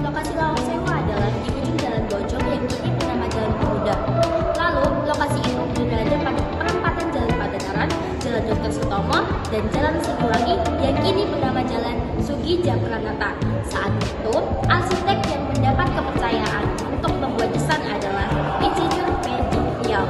Lokasi Lawang Sewu adalah di ujung Jalan Bojong yang kini bernama Jalan Pemuda. Lalu, lokasi itu berada pada perempatan Jalan Padanaran, Jalan Dr. Sutomo, dan Jalan Siliwangi yang kini bernama Jalan Sugija Pranata. Saat itu, arsitek yang mendapat kepercayaan untuk membuat desain adalah Insinyur P.D. Riau.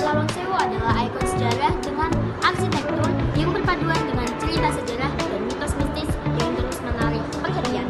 Lawang Sewu adalah ikon sejarah dengan arsitektur yang berpaduan dengan cerita sejarah dan mitos mistis yang terus menarik perhatian.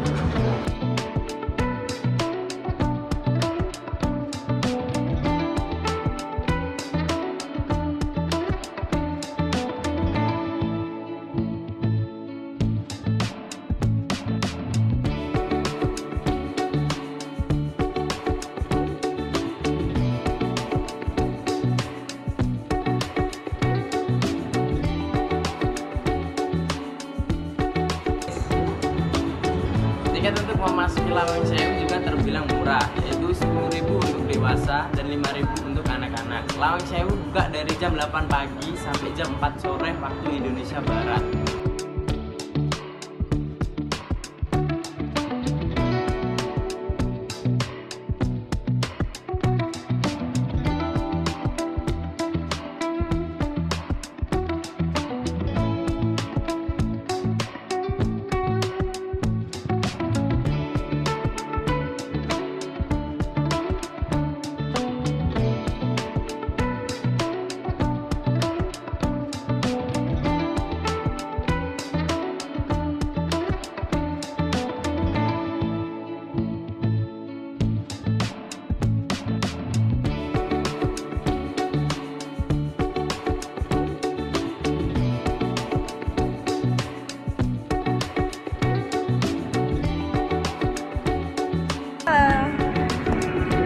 Tiket untuk memasuki Lawang Sewu juga terbilang murah, yaitu 10.000 untuk dewasa dan 5.000 untuk anak-anak. Lawang Sewu buka dari jam 8 pagi sampai jam 4 sore waktu Indonesia Barat.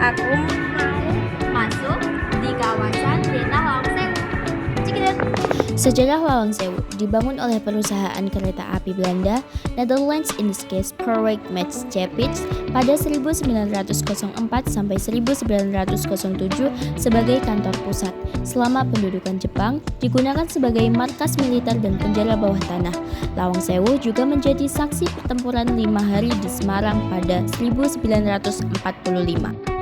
Aku mau masuk di kawasan Denah Lawang Sewu. Cikidut. Sejarah Lawang Sewu dibangun oleh perusahaan kereta api Belanda Netherlands Indische Spoorwegmaatschappij pada 1904 sampai 1907 sebagai kantor pusat. Selama pendudukan Jepang digunakan sebagai markas militer dan penjara bawah tanah. Lawang Sewu juga menjadi saksi pertempuran 5 hari di Semarang pada 1945.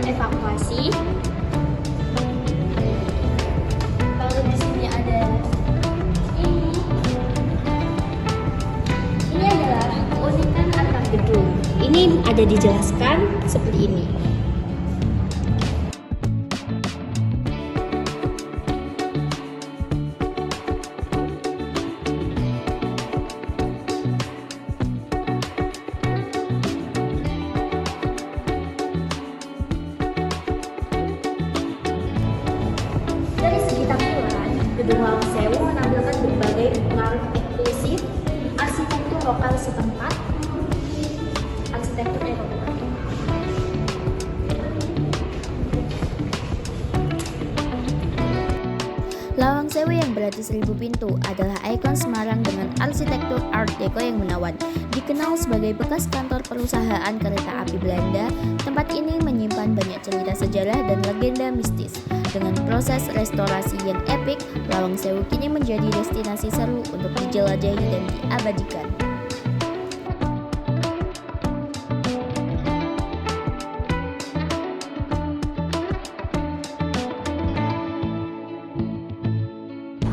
Evakuasi. Lalu di sini ada ini. Ini adalah keunikan antar gedung. Ini ada dijelaskan seperti ini. Gedung Lawang Sewu menampilkan berbagai pengaruh inklusif, arsitektur lokal setempat, arsitektur arsitektur Eropa. Lawang Sewu yang berarti 1000 pintu adalah ikon Semarang dengan arsitektur Art Deco yang menawan. Dikenal sebagai bekas kantor perusahaan kereta api Belanda, tempat ini menyimpan banyak cerita sejarah dan legenda mistis. Dengan proses restorasi yang epik, Lawang Sewu kini menjadi destinasi seru untuk dijelajahi dan diabadikan.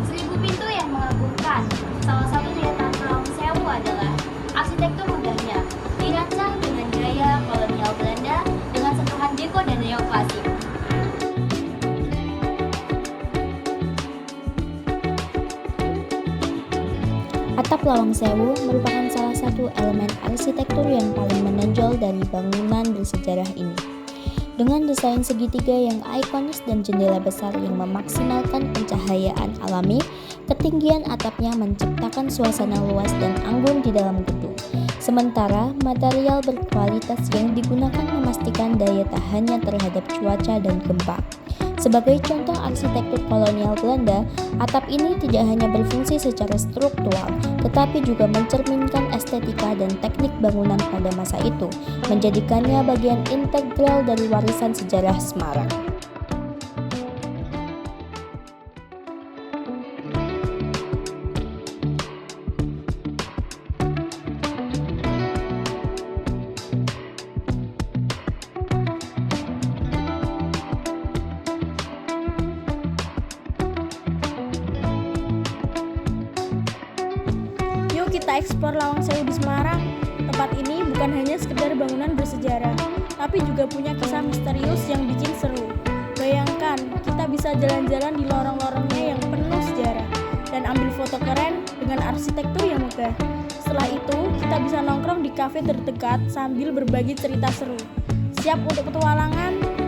Seribu pintu yang mengagumkan. Salah satu daya tarik Lawang Sewu adalah arsitektur megahnya, dirancang dengan gaya kolonial Belanda dengan sentuhan deko dan neoklasik. Atap Lawang Sewu merupakan salah satu elemen arsitektur yang paling menonjol dari bangunan bersejarah ini. Dengan desain segitiga yang ikonis dan jendela besar yang memaksimalkan pencahayaan alami, ketinggian atapnya menciptakan suasana luas dan anggun di dalam gedung. Sementara, material berkualitas yang digunakan memastikan daya tahannya terhadap cuaca dan gempa. Sebagai contoh arsitektur kolonial Belanda, atap ini tidak hanya berfungsi secara struktural, tetapi juga mencerminkan estetika dan teknik bangunan pada masa itu, menjadikannya bagian integral dari warisan sejarah Semarang. Yuk kita eksplor Lawang Sewu di Semarang. Tempat ini bukan hanya sekedar bangunan bersejarah, tapi juga punya kisah misterius yang bikin seru. Bayangkan, kita bisa jalan-jalan di lorong-lorongnya yang penuh sejarah dan ambil foto keren dengan arsitektur yang megah. Setelah itu, kita bisa nongkrong di kafe terdekat sambil berbagi cerita seru. Siap untuk petualangan?